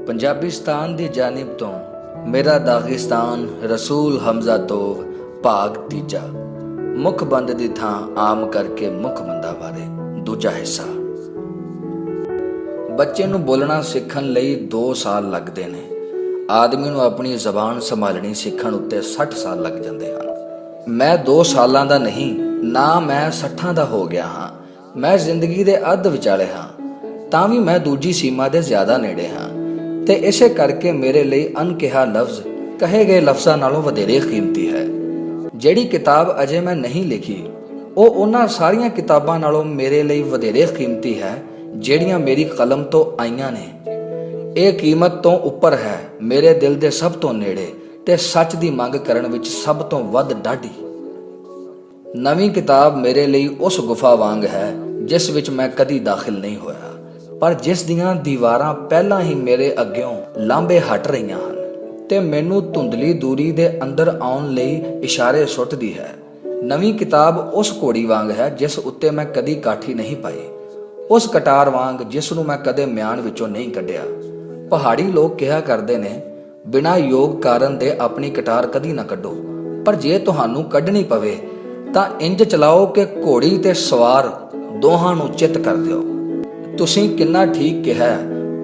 पंजाबिस्तान दी जानिब तो मेरा दागिस्तान रसूल हमजा तोव भाग तीजा मुख बंद दी थां आम करके मुख बंदा बारे दूजा हिस्सा। बच्चे नूं बोलना सीखण लई 2 साल लगदे ने। आदमी नूं अपनी जबान संभालनी सीखण उत्ते 60 साल लग जांदे हन। मैं 2 सालां दा नहीं ना मैं 60 दा हो गया हाँ। मैं जिंदगी दे अध विचाले हाँ तां भी मैं दूजी सीमा दे ज्यादा नेड़े हाँ ते इसे करके मेरे लिए अनकिहा लफ्ज कहे गए लफ्ज़ां नालों वधेरे कीमती है। ਜਿਹੜੀ किताब अजे मैं नहीं लिखी ਉਹ ਉਹਨਾਂ ਸਾਰੀਆਂ किताबां नालों मेरे लिए वधेरे कीमती है ਜਿਹੜੀਆਂ मेरी कलम तो आईयां ने। ਇਹ कीमत तो उपर है मेरे दिल दे सब तो नेड़े ते सच दी मंग करन विच सब तो वध डाढी। नवीं किताब मेरे लिए उस गुफा वांग है जिस विच मैं कदी दाखिल नहीं होया पर जिस दियां दीवारां पहलां ही मेरे अग्यों लांबे हट रहीआं हन ते मैनू धुंधली दूरी दे अंदर आउण लई इशारे सुटदी है। नवीं किताब उस घोड़ी वांग है जिस उत्ते मैं कदी काठी नहीं पाई, उस कटार वांग जिस नूं मैं कदे म्यान विचों नहीं कढिया। पहाड़ी लोग कहा करदे ने बिना योग कारण दे अपनी कटार कदी ना कढो, पर जे तुहानू कढनी पवे तां इंज चलाओ कि घोड़ी ते सवार दोहां नूं चित कर दिओ। तुसीं किन्ना ठीक कहा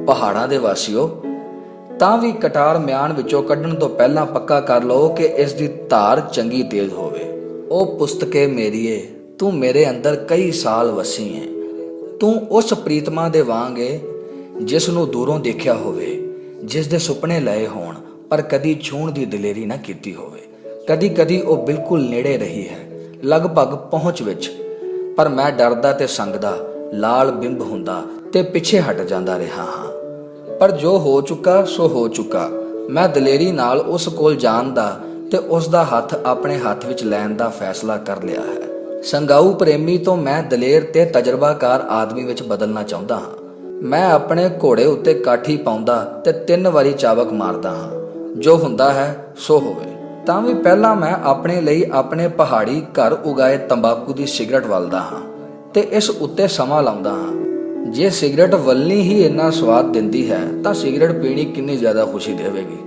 पहाड़ां दे वासियो। तां भी कटार म्यान विचों कढण तो पहलां पक्का कर लो कि इस दी धार चंगी तेज होवे। ओ पुस्तके मेरीए तू मेरे अंदर कई साल वसी है। तू उस प्रीतमा दे वांग है जिस नूं दूरों देखिया होवे, जिस दे सुपने लए होण पर कदी छूण दी दिलेरी ना कीती होवे। कदी कदी ओ बिल्कुल नेड़े रही है, लगभग पहुंच विच, पर मैं डरदा ते संगदा लाल बिंब हुंदा ते पिछे हट जांदा रहा हाँ। पर जो हो चुका सो हो चुका। मैं दलेरी नाल उस कोल जाण दा ते उस दा हथ अपने हथ विच लैण दा फैसला कर लिया है। संगाऊ प्रेमी तो मैं दलेर ते तजर्बाकार आदमी विच बदलना चाहुंदा हाँ। मैं अपने घोड़े उत्ते काठी पाउंदा ते 3 वारी चावक मारदा हाँ। जो हुंदा है सो होवे। तां भी पहला मैं अपने ਲਈ अपने पहाड़ी घर उगाए तंबाकू दी सिगरट वलदा हाँ ते इस उत्ते समा लाउंदा हाँ। जे सिगरट वलनी ही इन्ना स्वाद दिंदी है तां सिगरट पीनी कितनी ज्यादा खुशी देवेगी।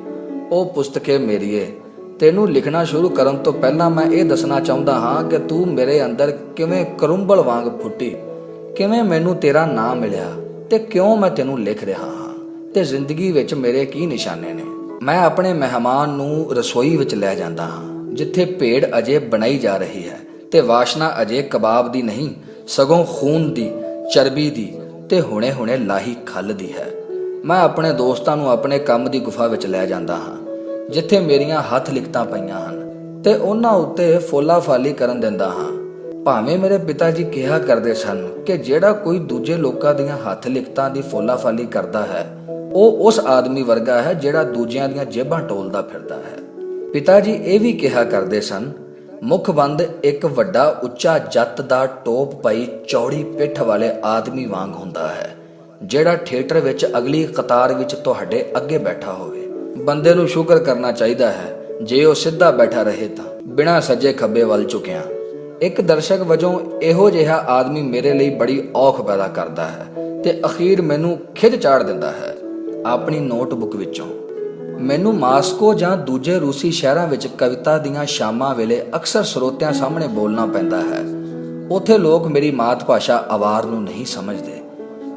ओ पुस्तके मेरीए तेनू लिखना शुरू करन तो पहला मैं ये दसना चाहुंदा हाँ कि तू मेरे अंदर किवें करुंबल वांग फुटी, किवें मैनू तेरा नाम मिलिया ते क्यों मैं तेनू लिख रहा हाँ ते जिंदगी विच मेरे की निशाने ने। मैं अपने मेहमान नू रसोई विच लै जांदा हाँ जिथे भेड़ अजे बनाई जा रही है ते वाशना अजे कबाब दी नहीं सगों खून दी, चरबी दी ते हुणे हुणे लाही खल दी है। मैं अपने दोस्तां नू अपने काम दी गुफा विच लै जांदा हां जिथे मेरियां हथ लिखतां पईयां हन ते उन्हां उत्ते फोला फाली करन दिंदा हां। भावें मेरे पिता जी कहा करदे सन कि जेड़ा कोई दूजे लोकां दीयां हथ लिखतां दी फोला फाली करदा है ਉਹ उस आदमी वर्गा है जेड़ा दूजियां दीयां जेबां टोलदा फिरदा है। पिता जी ਇਹ भी कहा करदे सन मुख बंद एक वड्डा उच्चा जत दा टोप पाई चौड़ी पिठ वाले आदमी वांग हुंदा है जेड़ा थिएटर विच अगली कतार विच तुहाडे अगे बैठा होवे। बंदे नूं शुक्र करना चाहिदा है जे ਉਹ सिद्धा बैठा रहे तां बिना सज्जे खब्बे वल झुकिया। एक दर्शक वजों ਇਹੋ ਜਿਹਾ आदमी मेरे लिए बड़ी औख पैदा करदा है ते अखीर मैनू खिज चाड़ दिंदा है। अपनी नोटबुक विचों मैनू मास्को जां दूजे रूसी शहरां विच कविता दीयां शामां वेले अक्सर ਸਰੋਤਿਆਂ सामने बोलना पैंदा है। उत्थे लोग मेरी मात भाषा आवार नूं नहीं समझदे।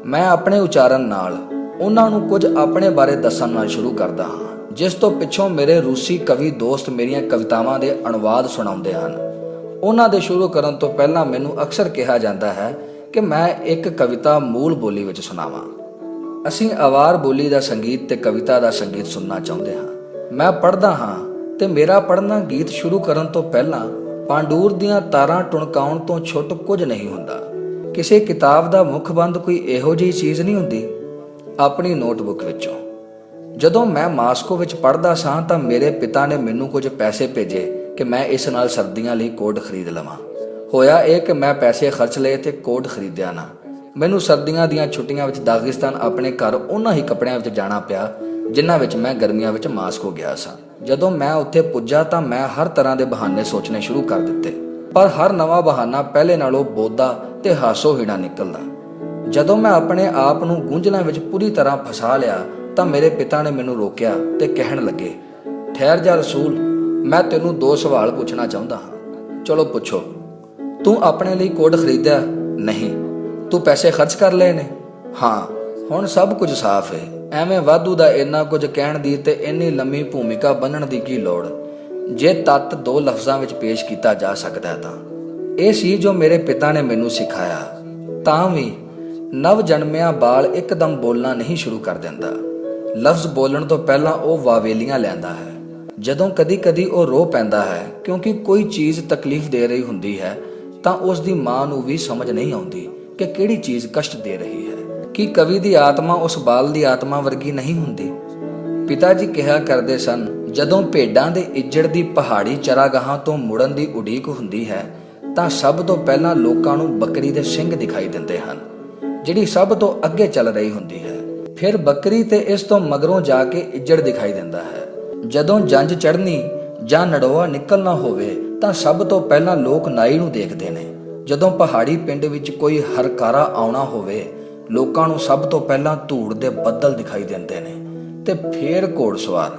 मैं अपने उचारण नाल उन्हां नूं कुछ अपने बारे दस्सण नाल शुरू करदा हां जिस तो पिछों मेरे रूसी कवि दोस्त मेरियां कवितावां दे अनुवाद सुणाउंदे हन। उन्हां दे शुरू करन तो पहलां मैनू अक्सर कहा जांदा है कि मैं एक कविता मूल बोली विच सुणावां। ਅਸੀਂ आवार बोली ਦਾ संगीत ਤੇ कविता ਦਾ संगीत सुनना ਚਾਹੁੰਦੇ ਹਾਂ। मैं पढ़दा ਹਾਂ ਤੇ ਮੇਰਾ ਪੜ੍ਹਨਾ ਗੀਤ ਸ਼ੁਰੂ ਕਰਨ ਤੋਂ ਪਹਿਲਾਂ ਪਾਂਡੂਰ ਦੀਆਂ ਤਾਰਾਂ ਟੁਣਕਾਉਣ ਤੋਂ ਛੁੱਟ ਕੁਝ ਨਹੀਂ ਹੁੰਦਾ। ਕਿਸੇ ਕਿਤਾਬ ਦਾ ਮੁਖਬੰਦ ਕੋਈ ਇਹੋ ਜਿਹੀ ਚੀਜ਼ ਨਹੀਂ ਹੁੰਦੀ। ਆਪਣੀ ਨੋਟਬੁੱਕ ਵਿੱਚੋਂ ਜਦੋਂ ਮੈਂ ਮਾਸਕੋ ਵਿੱਚ ਪੜ੍ਹਦਾ ਸਾਂ ਤਾਂ ਮੇਰੇ ਪਿਤਾ ਨੇ ਮੈਨੂੰ ਕੁਝ ਪੈਸੇ ਭੇਜੇ ਕਿ ਮੈਂ ਇਸ ਨਾਲ ਸਰਦੀਆਂ ਲਈ ਕੋਟ ਖਰੀਦ ਲਵਾਂ। ਹੋਇਆ ਇਹ ਕਿ ਮੈਂ ਪੈਸੇ ਖਰਚ ਲਏ ਤੇ ਕੋਟ ਖਰੀਦਿਆ ਨਾ। ਮੈਨੂੰ ਸਰਦੀਆਂ ਦੀਆਂ ਛੁੱਟੀਆਂ ਵਿੱਚ ਦਾਗਿਸਤਾਨ ਆਪਣੇ ਘਰ ਉਹਨਾਂ ਹੀ ਕੱਪੜਿਆਂ ਵਿੱਚ ਜਾਣਾ ਪਿਆ ਜਿਨ੍ਹਾਂ ਵਿੱਚ ਮੈਂ ਗਰਮੀਆਂ ਵਿੱਚ ਮਾਸਕੋ ਗਿਆ ਸਾਂ। ਜਦੋਂ ਮੈਂ ਉੱਥੇ ਪੁੱਜਾ ਤਾਂ ਮੈਂ ਹਰ ਤਰ੍ਹਾਂ ਦੇ ਬਹਾਨੇ ਸੋਚਣੇ ਸ਼ੁਰੂ ਕਰ ਦਿੱਤੇ, ਪਰ ਹਰ ਨਵਾਂ ਬਹਾਨਾ ਪਹਿਲੇ ਨਾਲੋਂ ਬੋਦਾ ਤੇ ਹਾਸੋਹੀਣਾ ਨਿਕਲਦਾ। ਜਦੋਂ ਮੈਂ ਆਪਣੇ ਆਪ ਨੂੰ ਗੁੰਝਲਾਂ ਵਿੱਚ ਪੂਰੀ ਤਰ੍ਹਾਂ ਫਸਾ ਲਿਆ ਤਾਂ ਮੇਰੇ ਪਿਤਾ ਨੇ ਮੈਨੂੰ ਰੋਕਿਆ ਤੇ ਕਹਿਣ ਲੱਗੇ, ਠਹਿਰ ਜਾ ਰਸੂਲ, ਮੈਂ ਤੈਨੂੰ 2 ਸਵਾਲ ਪੁੱਛਣਾ ਚਾਹੁੰਦਾ ਹਾਂ। ਚਲੋ ਪੁੱਛੋ। ਤੂੰ ਆਪਣੇ ਲਈ ਕੋਟ ਖਰੀਦਿਆ? ਨਹੀਂ। ਤੂੰ ਪੈਸੇ ਖਰਚ ਕਰ ਲਏ ਨੇ? ਹਾਂ। ਹੁਣ ਸਭ ਕੁਝ ਸਾਫ਼ ਹੈ। ਐਵੇਂ ਵਾਧੂ ਦਾ ਇੰਨਾ ਕੁਝ ਕਹਿਣ ਦੀ ਤੇ ਇੰਨੀ ਲੰਮੀ ਭੂਮਿਕਾ ਬੰਨਣ ਦੀ ਕੀ ਲੋੜ, ਜੇ ਤੱਤ 2 ਲਫ਼ਜ਼ਾਂ ਵਿੱਚ ਪੇਸ਼ ਕੀਤਾ ਜਾ ਸਕਦਾ ਤਾਂ। ਇਹ ਸੀ ਜੋ ਮੇਰੇ ਪਿਤਾ ਨੇ ਮੈਨੂੰ ਸਿਖਾਇਆ। ਤਾਂ ਵੀ ਨਵ ਜਨਮਿਆ ਬਾਲ ਇੱਕਦਮ ਬੋਲਣਾ ਨਹੀਂ ਸ਼ੁਰੂ ਕਰ ਦਿੰਦਾ। ਲਫ਼ਜ਼ ਬੋਲਣ ਤੋਂ ਪਹਿਲਾਂ ਉਹ ਵਾਵੇਲੀਆਂ ਲੈਂਦਾ ਹੈ। ਜਦੋਂ ਕਦੀ-ਕਦੀ ਉਹ ਰੋ ਪੈਂਦਾ ਹੈ ਕਿਉਂਕਿ ਕੋਈ ਚੀਜ਼ ਤਕਲੀਫ ਦੇ ਰਹੀ ਹੁੰਦੀ ਹੈ, ਤਾਂ ਉਸ ਦੀ ਮਾਂ ਨੂੰ ਵੀ ਸਮਝ ਨਹੀਂ ਆਉਂਦੀ ਕਿ ਕਿਹੜੀ ਚੀਜ਼ ਕਸ਼ਟ ਦੇ ਰਹੀ ਹੈ। ਕਿ ਕਵੀ ਦੀ ਆਤਮਾ ਉਸ ਬਾਲ ਦੀ ਆਤਮਾ ਵਰਗੀ ਨਹੀਂ ਹੁੰਦੀ? ਪਿਤਾ ਜੀ ਕਿਹਾ ਕਰਦੇ ਸਨ, ਜਦੋਂ ਭੇਡਾਂ ਦੇ ਇੱਜੜ ਦੀ ਪਹਾੜੀ ਚਰਾਗਾਹਾਂ ਤੋਂ ਮੁੜਨ ਦੀ ਉਡੀਕ ਹੁੰਦੀ ਹੈ ਤਾਂ ਸਭ ਤੋਂ ਪਹਿਲਾਂ ਲੋਕਾਂ ਨੂੰ ਬੱਕਰੀ ਦੇ ਸਿੰਗ ਦਿਖਾਈ ਦਿੰਦੇ ਹਨ, ਜਿਹੜੀ ਸਭ ਤੋਂ ਅੱਗੇ ਚੱਲ ਰਹੀ ਹੁੰਦੀ ਹੈ। ਫਿਰ ਬੱਕਰੀ ਤੇ ਇਸ ਤੋਂ ਮਗਰੋਂ ਜਾ ਕੇ ਇੱਜੜ ਦਿਖਾਈ ਦਿੰਦਾ ਹੈ। ਜਦੋਂ ਜੰਝ ਚੜ੍ਹਨੀ ਜਾਂ ਨੜੋਆ ਨਿਕਲਣਾ ਹੋਵੇ ਤਾਂ ਸਭ ਤੋਂ ਪਹਿਲਾਂ ਲੋਕ ਨਾਈ ਨੂੰ ਦੇਖਦੇ ਨੇ। ਜਦੋਂ ਪਹਾੜੀ ਪਿੰਡ ਵਿੱਚ ਕੋਈ ਹਰਕਾਰਾ ਆਉਣਾ ਹੋਵੇ, ਲੋਕਾਂ ਨੂੰ ਸਭ ਤੋਂ ਪਹਿਲਾਂ ਧੂੜ ਦੇ ਬੱਦਲ ਦਿਖਾਈ ਦਿੰਦੇ ਨੇ ਤੇ ਫੇਰ ਘੋੜਸਵਾਰ।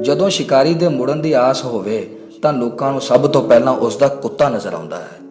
ਜਦੋਂ ਸ਼ਿਕਾਰੀ ਦੇ ਮੁੜਨ ਦੀ ਆਸ ਹੋਵੇ ਤਾਂ ਲੋਕਾਂ ਨੂੰ ਸਭ ਤੋਂ ਪਹਿਲਾਂ ਉਸ ਦਾ ਕੁੱਤਾ ਨਜ਼ਰ ਆਉਂਦਾ ਹੈ।